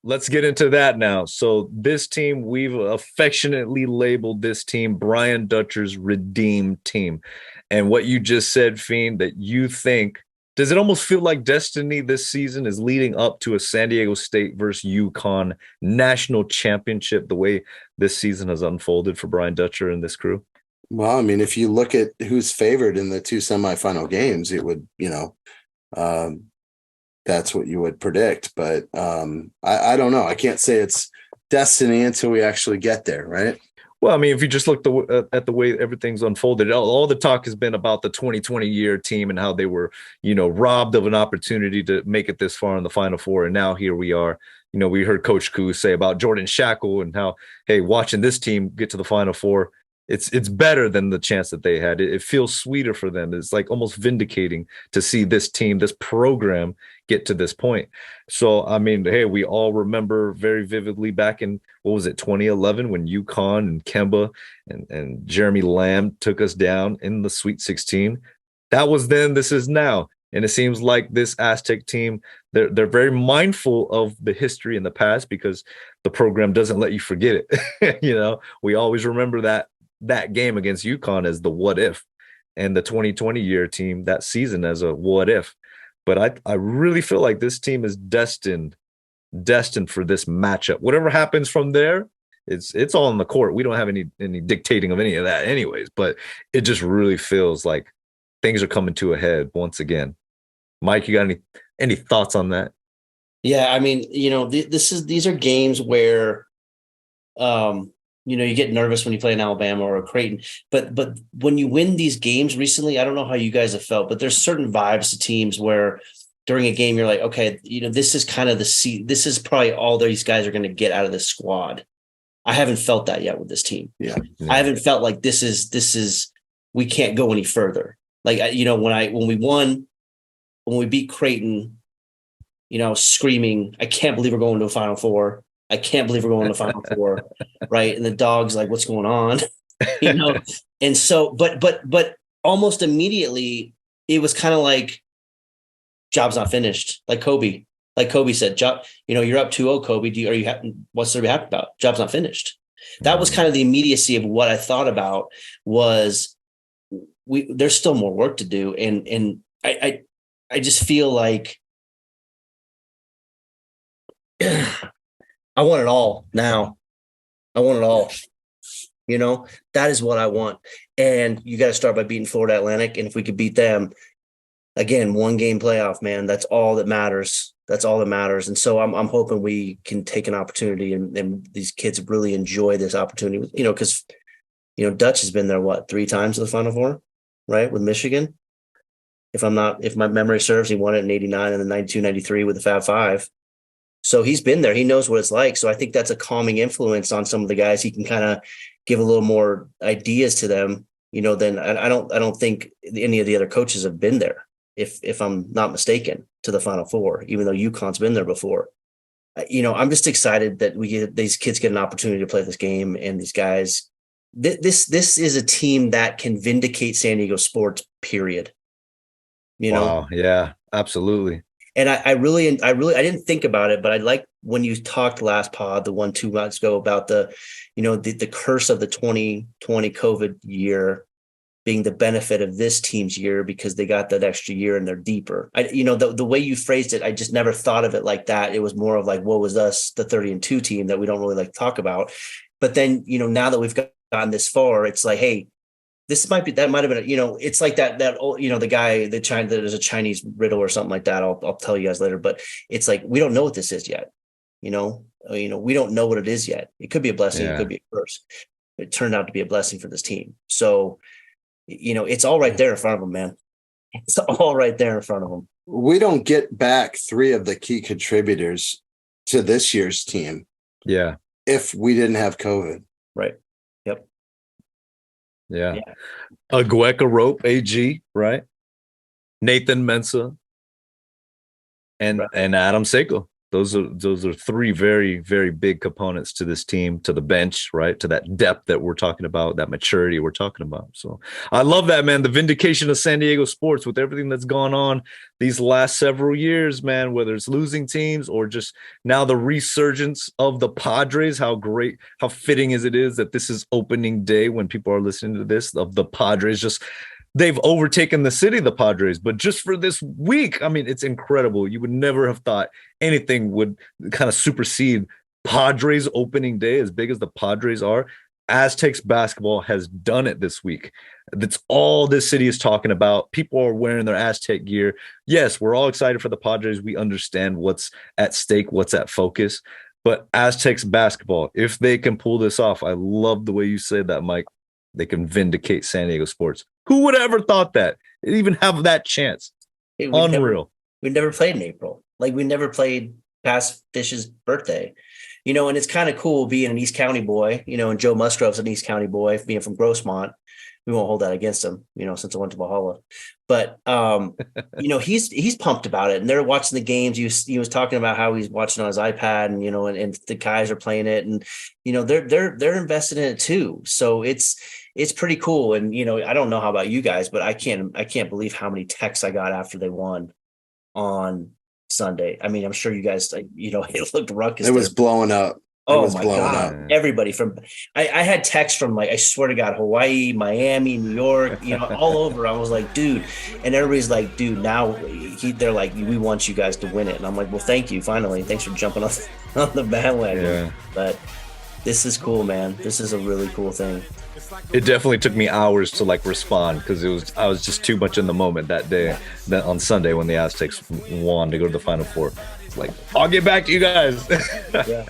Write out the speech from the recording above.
let's get into that now. So this team, we've affectionately labeled this team Brian Dutcher's redeemed team. And what you just said, Fiend, that you think, does it almost feel like destiny this season is leading up to a San Diego State versus UConn national championship, the way this season has unfolded for Brian Dutcher and this crew? Well, I mean, if you look at who's favored in the two semifinal games, it would, um, that's what you would predict. But I don't know. I can't say it's destiny until we actually get there, right? Well, I mean, if you just look at the way everything's unfolded, all the talk has been about the 2020 year team and how they were, robbed of an opportunity to make it this far in the Final Four. And now here we are. We heard Coach Koo say about Jordan Shackle and how, hey, watching this team get to the Final Four, it's better than the chance that they had. It feels sweeter for them. It's like almost vindicating to see this team, this program get to this point. So, I mean, hey, we all remember very vividly back in, what was it, 2011, when UConn and Kemba and Jeremy Lamb took us down in the Sweet 16. That was then, this is now. And it seems like this Aztec team, they're very mindful of the history in the past because the program doesn't let you forget it. We always remember that game against UConn as the what if, and the 2020 year team that season as a what if. But I really feel like this team is destined for this matchup. Whatever happens from there, it's all in the court. We don't have any dictating of any of that anyways, but it just really feels like things are coming to a head once again. Mike, you got any thoughts on that? Yeah, I mean, these are games where you get nervous when you play in Alabama or a Creighton, but when you win these games recently, I don't know how you guys have felt, but there's certain vibes to teams where during a game you're like, okay, this is kind of this is probably all these guys are going to get out of this squad. I haven't felt that yet with this team. Yeah. I haven't felt like this is we can't go any further. Like when we beat Creighton, I was screaming, I can't believe we're going to a Final Four. I can't believe we're going to the Final Four, right? And the dog's like, what's going on? And so, but almost immediately it was kind of like, job's not finished. Like Kobe said, job, you're up 2-0, Kobe. What's there to be happy about? Job's not finished. That was kind of the immediacy of what I thought about was there's still more work to do. And I just feel like I want it all now. I want it all. That is what I want. And you got to start by beating Florida Atlantic. And if we could beat them, again, 1-game playoff, man, that's all that matters. That's all that matters. And so I'm hoping we can take an opportunity and these kids really enjoy this opportunity, because, Dutch has been there, 3 times to the Final Four, right? With Michigan. If my memory serves, he won it in 89 and then 92, 93 with the Fab Five. So he's been there. He knows what it's like. So I think that's a calming influence on some of the guys. He can kind of give a little more ideas to them, than I don't think any of the other coaches have been there, if I'm not mistaken, to the Final Four, even though UConn's been there before. I'm just excited that these kids get an opportunity to play this game, and these guys, this is a team that can vindicate San Diego sports, period. Wow, yeah, absolutely. And I didn't think about it, but I like when you talked last pod, the 2 months ago, about the curse of the 2020 COVID year being the benefit of this team's year because they got that extra year and they're deeper. The way you phrased it, I just never thought of it like that. It was more of like, what was us, the 30-2 team that we don't really like to talk about. But then, now that we've gotten this far, it's like, hey, might have been, it's like that old, the guy, there's a Chinese riddle or something like that. I'll tell you guys later, but it's like, we don't know what this is yet. We don't know what it is yet. It could be a blessing. Yeah. It could be a curse. It turned out to be a blessing for this team. So, it's all right there in front of them, man. It's all right there in front of them. We don't get back 3 of the key contributors to this year's team. Yeah. If we didn't have COVID. Right. Yep. Yeah. Agueka Rope, AG, right? Nathan Mensah and Adam Seiko. Those are three very, very big components to this team, to the bench, right? To that depth that we're talking about, that maturity we're talking about. So I love that, man. The vindication of San Diego sports with everything that's gone on these last several years, man, whether it's losing teams or just now the resurgence of the Padres. How great, how fitting is that this is opening day when people are listening to this, of the Padres. Just they've overtaken the city, the Padres, but just for this week, I mean, it's incredible. You would never have thought anything would kind of supersede Padres opening day, as big as the Padres are. Aztecs basketball has done it this week. That's all this city is talking about. People are wearing their Aztec gear. Yes, we're all excited for the Padres. We understand what's at stake, what's at focus. But Aztecs basketball, if they can pull this off, I love the way you said that, Mike. They can vindicate San Diego sports. Who would have ever thought that? They'd even have that chance. Hey, Unreal. We never played in April. Like, we never played past Fish's birthday. And it's kind of cool being an East County boy, and Joe Musgrove's an East County boy, being from Grossmont. We won't hold that against him, since I went to Valhalla. But he's pumped about it, and they're watching the games. He was talking about how he's watching on his iPad, and the guys are playing it, and they're invested in it too. So it's pretty cool. And I don't know how about you guys, but I can't believe how many texts I got after they won on Sunday. I mean, I'm sure you guys, it looked ruckus. It was blowing up. Oh my God. Everybody I had texts from, like, I swear to God, Hawaii, Miami, New York, all over. I was like, dude, and everybody's like, dude, now they're like, we want you guys to win it. And I'm like, well, thank you. Finally. Thanks for jumping on the bandwagon. Yeah. But this is cool, man. This is a really cool thing. It definitely took me hours to respond, because I was just too much in the moment that day, that on Sunday when the Aztecs won to go to the Final Four. Like, I'll get back to you guys. Yeah.